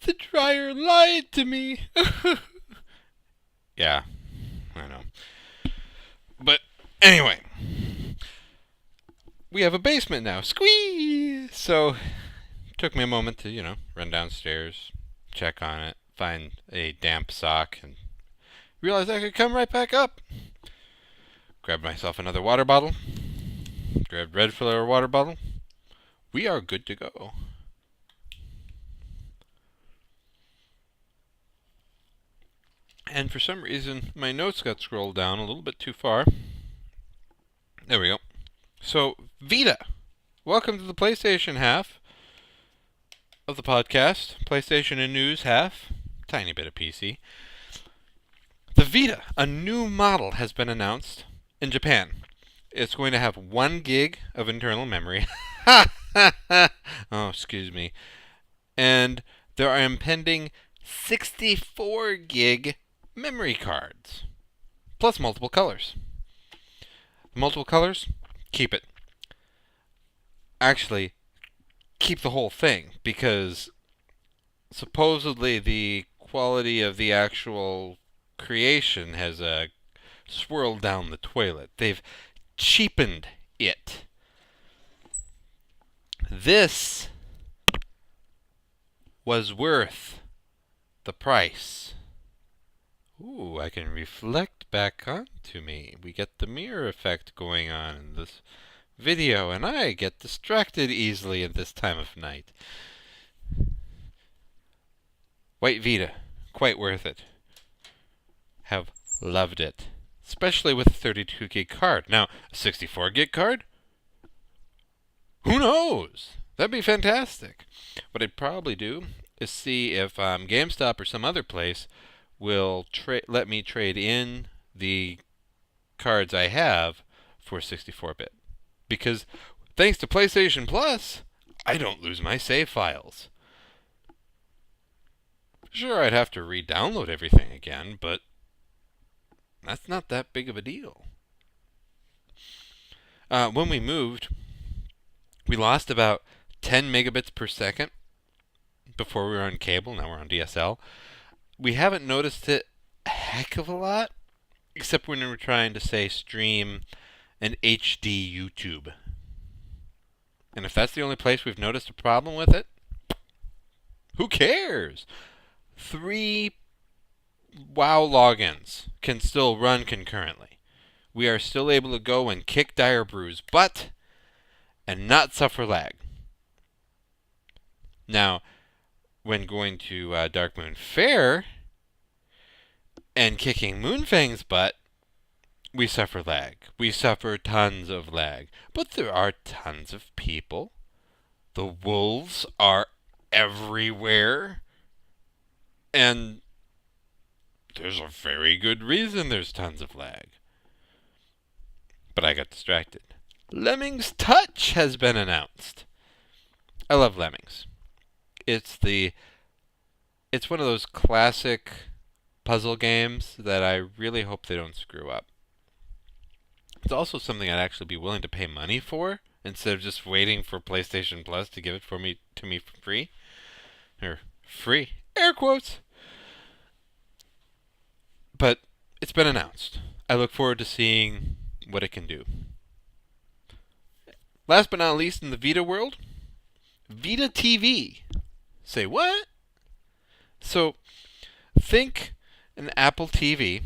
The dryer lied to me. Yeah, I know. But anyway, we have a basement now. Squeeze! So, it took me a moment to, run downstairs, check on it, find a damp sock, and realize I could come right back up. Grabbed myself another water bottle. Grabbed Red for our water bottle. We are good to go. And for some reason, my notes got scrolled down a little bit too far. There we go. So, Vita. Welcome to the PlayStation half of the podcast. PlayStation and news half. Tiny bit of PC. The Vita, a new model, has been announced in Japan. It's going to have 1 gig of internal memory. Oh, excuse me. And there are impending 64 gig memory cards, plus multiple colors. Multiple colors? Keep it. Actually, keep the whole thing, because supposedly the quality of the actual creation has swirled down the toilet. They've cheapened it. This was worth the price. Ooh, I can reflect back onto me. We get the mirror effect going on in this video, and I get distracted easily at this time of night. White Vita, quite worth it. Have loved it. Especially with a 32 gig card. Now, a 64 gig card? Who knows? That'd be fantastic. What I'd probably do is see if GameStop or some other place will let me trade in the cards I have for 64-bit. Because thanks to PlayStation Plus, I don't lose my save files. Sure, I'd have to re-download everything again, but that's not that big of a deal. When we moved, we lost about 10 megabits per second before we were on cable. Now we're on DSL. We haven't noticed it a heck of a lot, except when we're trying to, say, stream an HD YouTube. And if that's the only place we've noticed a problem with it, who cares? 3 WoW logins can still run concurrently. We are still able to go and kick Dire Brew's butt and not suffer lag. Now, when going to Darkmoon Faire and kicking Moonfang's butt, we suffer lag. We suffer tons of lag. But there are tons of people. The wolves are everywhere. And there's a very good reason there's tons of lag. But I got distracted. Lemmings Touch has been announced. I love Lemmings. It's one of those classic puzzle games that I really hope they don't screw up. It's also something I'd actually be willing to pay money for instead of just waiting for PlayStation Plus to give it to me for free. Or free. Air quotes. But it's been announced. I look forward to seeing what it can do. Last but not least in the Vita world, Vita TV. Say what? So, think an Apple TV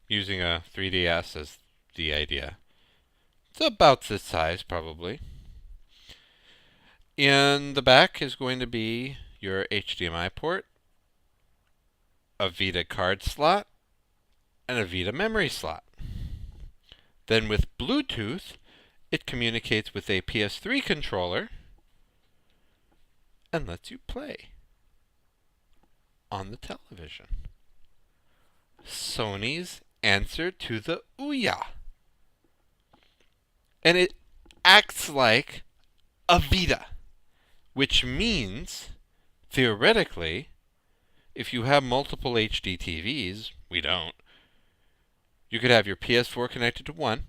using a 3DS as the idea. It's about this size, probably. In the back is going to be your HDMI port, a Vita card slot, and a Vita memory slot. Then with Bluetooth, it communicates with a PS3 controller and lets you play on the television. Sony's answer to the Ouya. And it acts like a Vita, which means, theoretically, if you have multiple HD TVs, we don't, you could have your PS4 connected to one,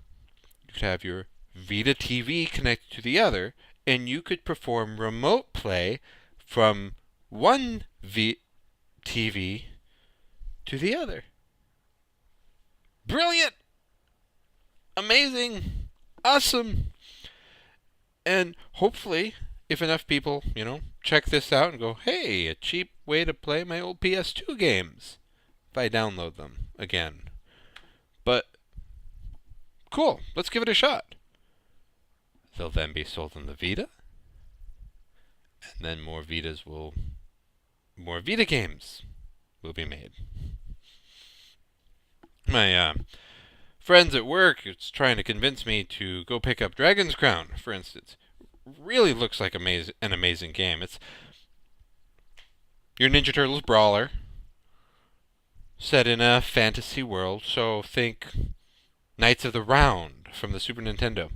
you could have your Vita TV connected to the other, and you could perform remote play from one TV to the other. Brilliant! Amazing! Awesome! And hopefully, if enough people, check this out and go, hey, a cheap way to play my old PS2 games, if I download them again. But, cool, let's give it a shot. They'll then be sold on the Vita, and then more Vita games will be made. My friends at work is trying to convince me to go pick up Dragon's Crown, for instance. Really looks like an amazing game. It's your Ninja Turtles brawler set in a fantasy world, so think Knights of the Round from the Super Nintendo.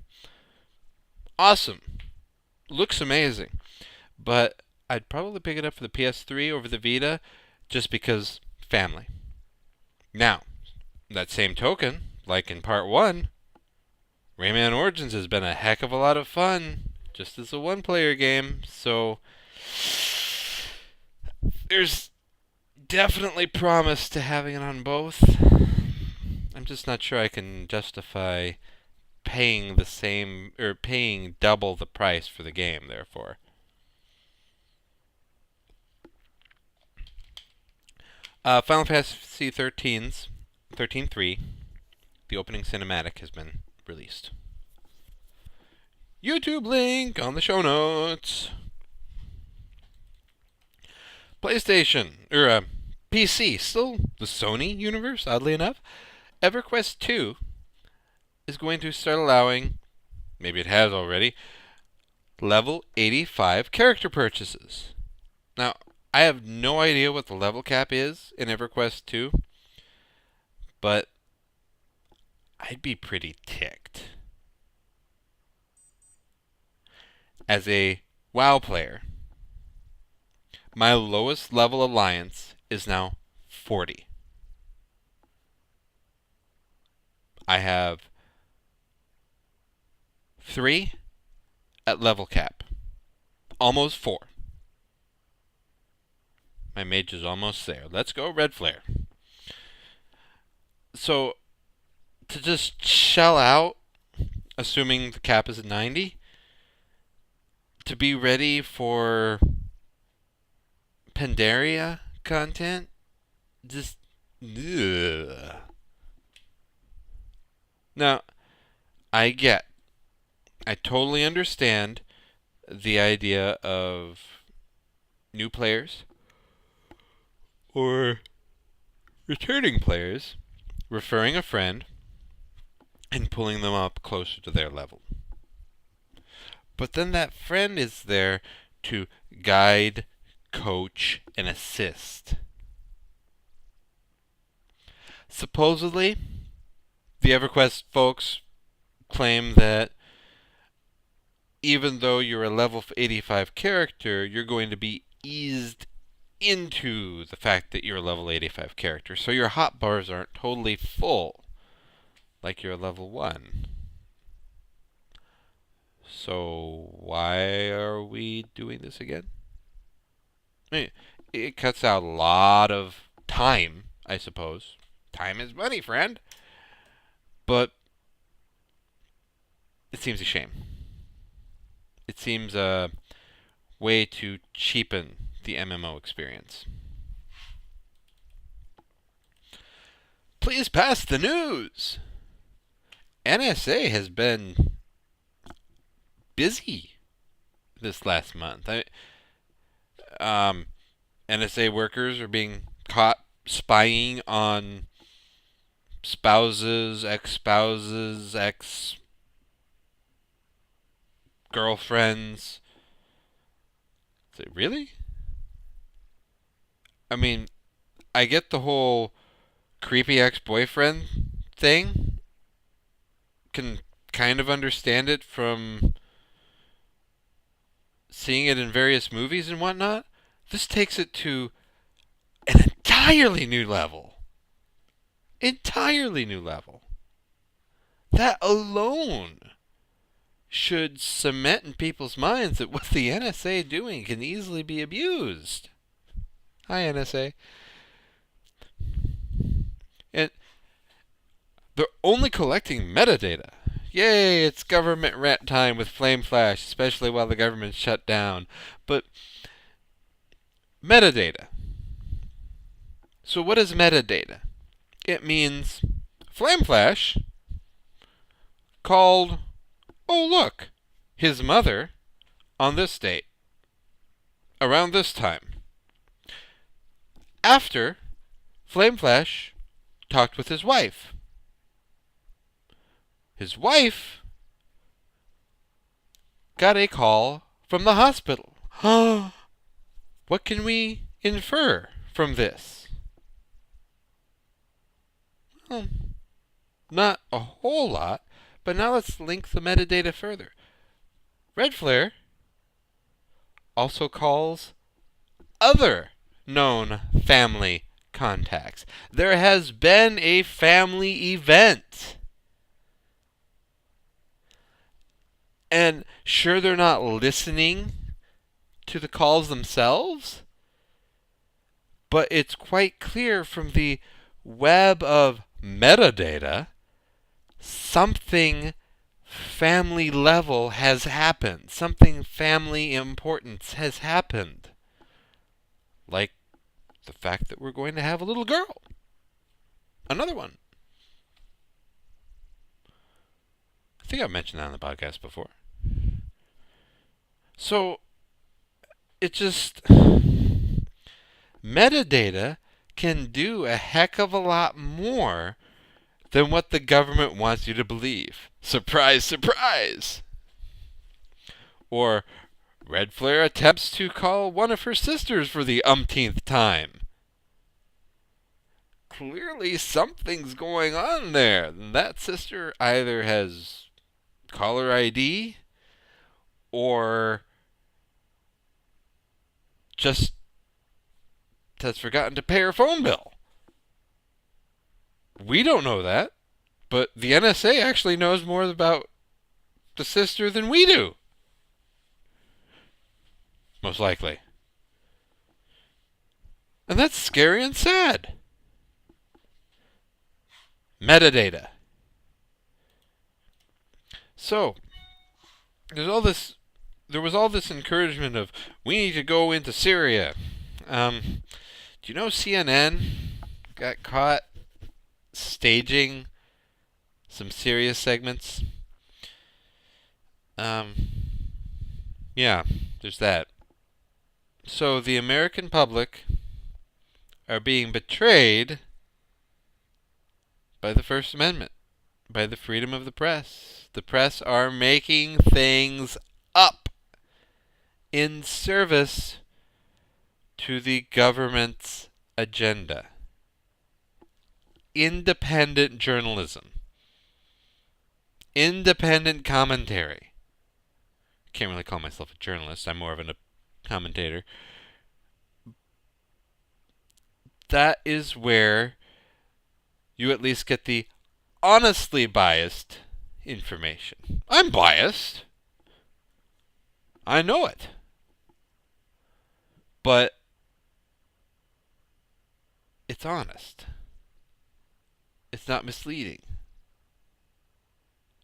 Awesome. Looks amazing. But I'd probably pick it up for the PS3 over the Vita just because family. Now, that same token, like in part 1, Rayman Origins has been a heck of a lot of fun, just as a one-player game, so there's definitely promise to having it on both. I'm just not sure I can justify paying paying double the price for the game, therefore. Final Fantasy 13.3, the opening cinematic has been released. YouTube link on the show notes. PlayStation, PC, still the Sony universe, oddly enough. Everquest II is going to start allowing, maybe it has already, level 85 character purchases. Now, I have no idea what the level cap is in Everquest 2, but I'd be pretty ticked. As a WoW player, my lowest level alliance is now 40. I have 3 at level cap. Almost 4. My mage is almost there. Let's go, Red Flare. So, to just shell out, assuming the cap is at 90, to be ready for Pandaria content, just... ugh. Now, I totally understand the idea of new players or returning players referring a friend and pulling them up closer to their level. But then that friend is there to guide, coach, and assist. Supposedly, the EverQuest folks claim that even though you're a level 85 character, you're going to be eased into the fact that you're a level 85 character. So your hotbars aren't totally full, like you're a level 1. So why are we doing this again? I mean, it cuts out a lot of time, I suppose. Time is money, friend. But it seems a shame. It seems a way to cheapen the MMO experience. Please pass the news. NSA has been busy this last month. NSA workers are being caught spying on spouses, ex-spouses, ex-girlfriends. Is it really? I mean, I get the whole creepy ex-boyfriend thing. Can kind of understand it from seeing it in various movies and whatnot. This takes it to an entirely new level. Entirely new level. That alone should cement in people's minds that what the NSA doing can easily be abused. Hi, NSA. And they're only collecting metadata. Yay, it's government rant time with Flame Flash, especially while the government's shut down. But metadata. So what is metadata? It means Flame Flash called, oh look, his mother on this date, around this time. After Flame Flash talked with his wife. His wife got a call from the hospital. What can we infer from this? Well, not a whole lot, but now let's link the metadata further. Red Flare also calls other known family contacts. There has been a family event. And sure, they're not listening to the calls themselves, but it's quite clear from the web of metadata, something family level has happened. Something family importance has happened. Like the fact that we're going to have a little girl. Another one. I think I've mentioned that on the podcast before. So, it just... metadata can do a heck of a lot more than what the government wants you to believe. Surprise, surprise! Or, Red Flare attempts to call one of her sisters for the umpteenth time. Clearly something's going on there. That sister either has caller ID or just has forgotten to pay her phone bill. We don't know that, but the NSA actually knows more about the sister than we do. Most likely. And that's scary and sad. Metadata. So, there was all this encouragement of, we need to go into Syria. Do you know CNN got caught staging some serious segments? Yeah, there's that. So the American public are being betrayed by the First Amendment, by the freedom of the press. The press are making things up in service to the government's agenda. Independent journalism. Independent commentary. Can't really call myself a journalist. I'm more of a commentator. That is where you at least get the honestly biased information. I'm biased. I know it. But it's honest. It's not misleading.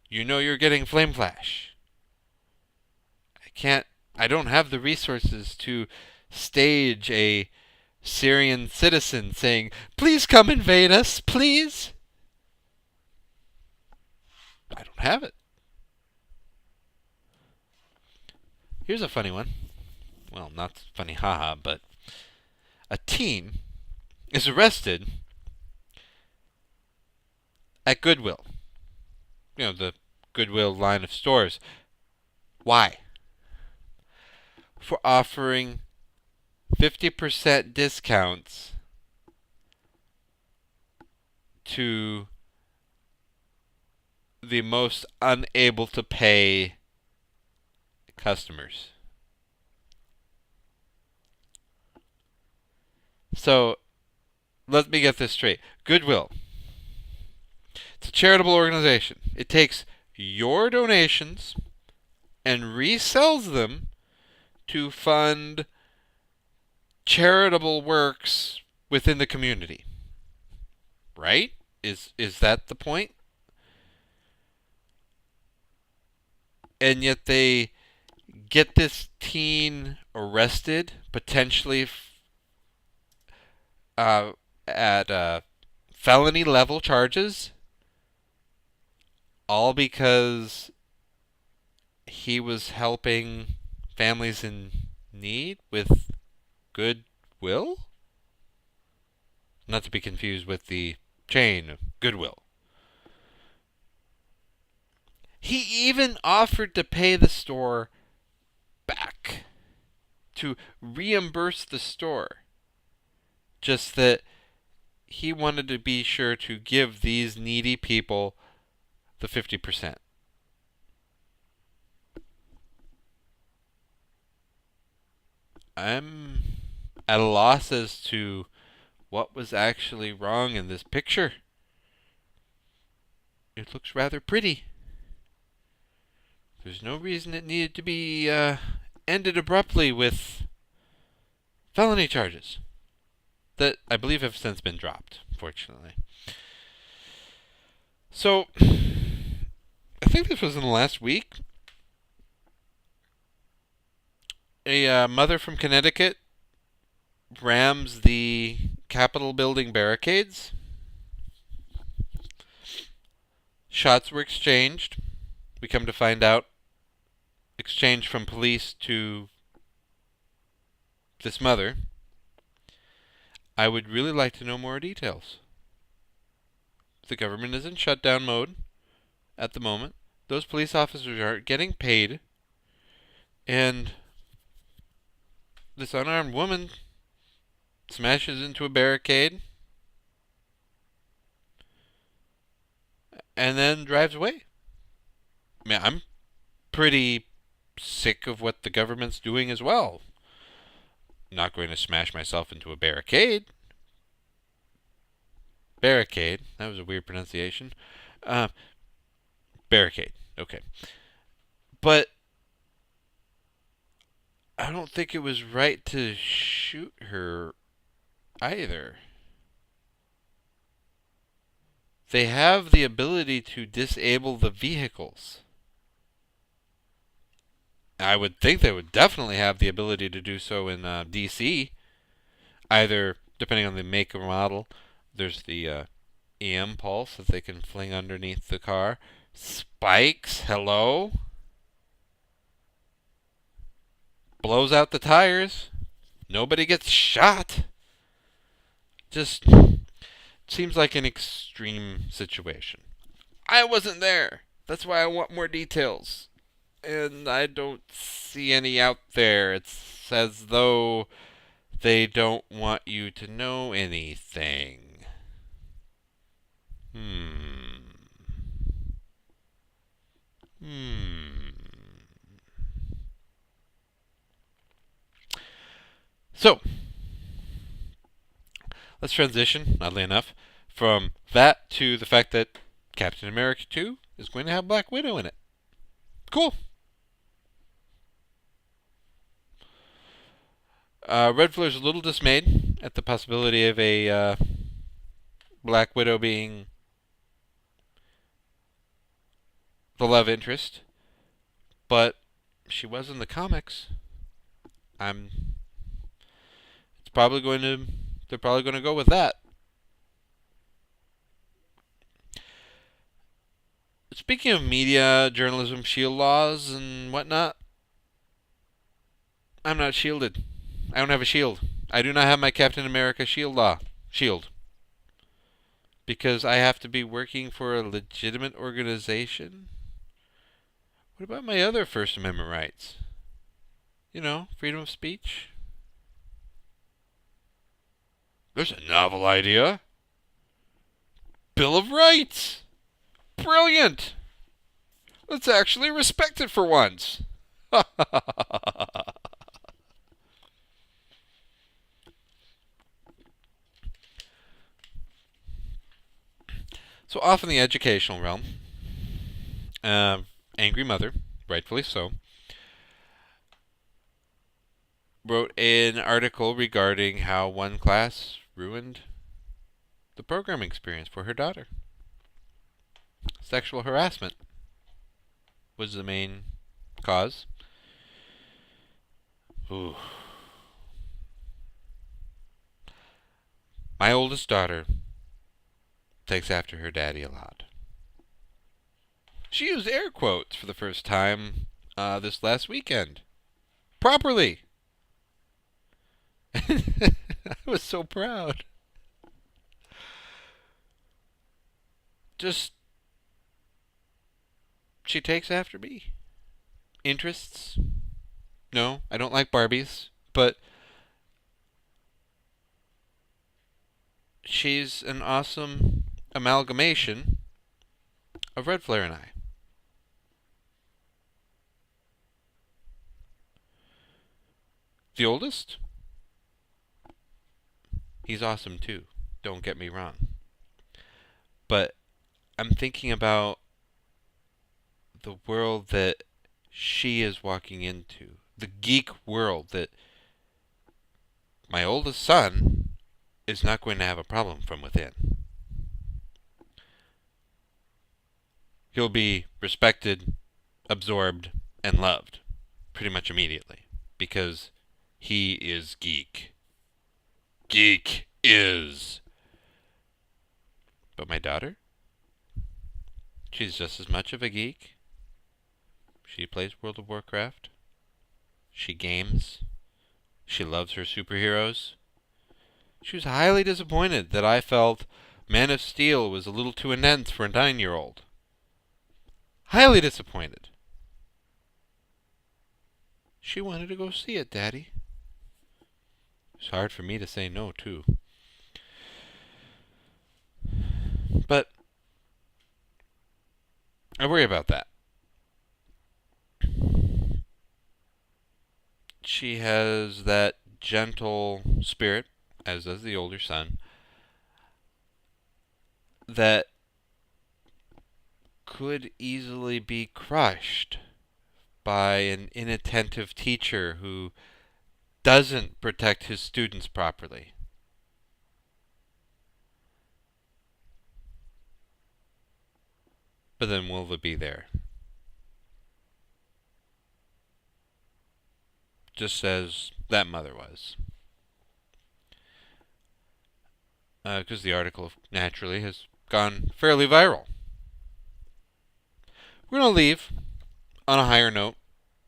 You know you're getting Flame Flash. I don't have the resources to stage a Syrian citizen saying, please come invade us, please. I don't have it. Here's a funny one. Well, not funny, haha, but a teen is arrested at Goodwill. You know, the Goodwill line of stores. Why? For offering 50% discounts to the most unable to pay customers. So, let me get this straight. Goodwill. It's a charitable organization. It takes your donations and resells them to fund charitable works within the community. Right? Is that the point? And yet they get this teen arrested, potentially at felony level charges, all because he was helping families in need with Goodwill? Not to be confused with the chain of Goodwill. He even offered to pay the store back, to reimburse the store. Just that he wanted to be sure to give these needy people the 50%. I'm at a loss as to what was actually wrong in this picture. It looks rather pretty. There's no reason it needed to be ended abruptly with felony charges that I believe have since been dropped, fortunately. So, I think this was in the last week. A mother from Connecticut rams the Capitol building barricades. Shots were exchanged. We come to find out, exchanged from police to this mother. I would really like to know more details. The government is in shutdown mode at the moment. Those police officers aren't getting paid. And this unarmed woman smashes into a barricade and then drives away. I mean, I'm pretty sick of what the government's doing as well. I'm not going to smash myself into a barricade. Barricade. That was a weird pronunciation. Barricade. Okay. But I don't think it was right to shoot her either. They have the ability to disable the vehicles. I would think they would definitely have the ability to do so in DC. Either, depending on the make or model, there's the EM pulse that they can fling underneath the car. Spikes, hello? Blows out the tires. Nobody gets shot. Just seems like an extreme situation. I wasn't there. That's why I want more details. And I don't see any out there. It's as though they don't want you to know anything. So, let's transition, oddly enough, from that to the fact that Captain America 2 is going to have Black Widow in it. Cool. Red Flare's a little dismayed at the possibility of a Black Widow being the love interest, but she was in the comics. They're probably going to go with that. Speaking of media, journalism, shield laws, and whatnot, I'm not shielded. I don't have a shield. I do not have my Captain America shield. Because I have to be working for a legitimate organization? What about my other First Amendment rights? You know, freedom of speech? There's a novel idea. Bill of Rights! Brilliant! Let's actually respect it for once. So off in the educational realm, angry mother, rightfully so, wrote an article regarding how one class ruined the programming experience for her daughter. Sexual harassment was the main cause. Ooh. My oldest daughter takes after her daddy a lot. She used air quotes for the first time this last weekend. Properly. I was so proud. Just, she takes after me. Interests? No, I don't like Barbies, but she's an awesome amalgamation of Red Flare and I. The oldest? He's awesome too. Don't get me wrong. But I'm thinking about the world that she is walking into. The geek world that my oldest son is not going to have a problem from within. He'll be respected, absorbed, and loved pretty much immediately because he is geek. Geek is. But my daughter? She's just as much of a geek. She plays World of Warcraft. She games. She loves her superheroes. She was highly disappointed that I felt Man of Steel was a little too intense for a 9-year-old. Highly disappointed. She wanted to go see it, Daddy. It's hard for me to say no, too. But I worry about that. She has that gentle spirit, as does the older son, that could easily be crushed by an inattentive teacher who doesn't protect his students properly. But then will they be there? Just as that mother was. Because the article, naturally, has gone fairly viral. We're going to leave on a higher note,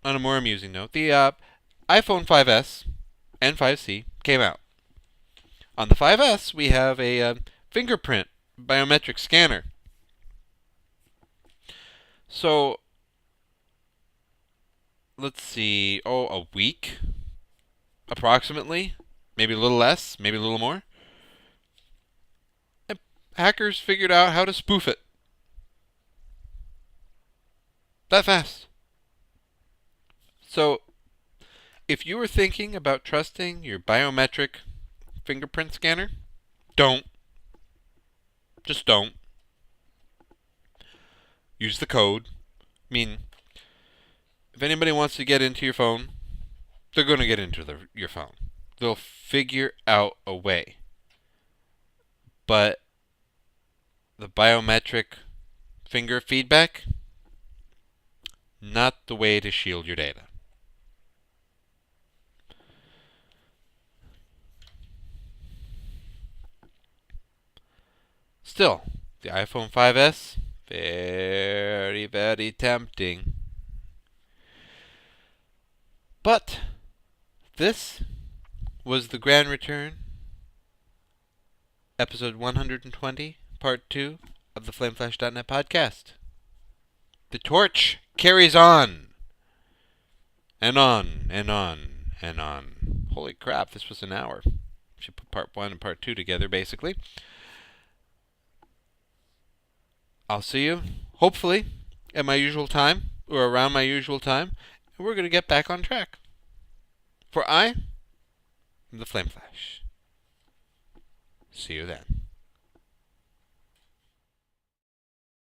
on a more amusing note. The iPhone 5S and 5C came out. On the 5S, we have a fingerprint biometric scanner. So, let's see, a week, approximately, maybe a little less, maybe a little more. And hackers figured out how to spoof it. That fast. So, if you were thinking about trusting your biometric fingerprint scanner, don't. Just don't. Use the code. I mean, if anybody wants to get into your phone, they're going to get into your phone. They'll figure out a way. But the biometric finger feedback, not the way to shield your data. Still, the iPhone 5S, very, very tempting. But this was the grand return, episode 120, part 2 of the FlameFlash.net podcast. The torch carries on, and on, and on, and on. Holy crap, this was an hour. Should put part 1 and part 2 together, basically. I'll see you, hopefully, at my usual time, or around my usual time, and we're going to get back on track. For I am the Flame Flash. See you then.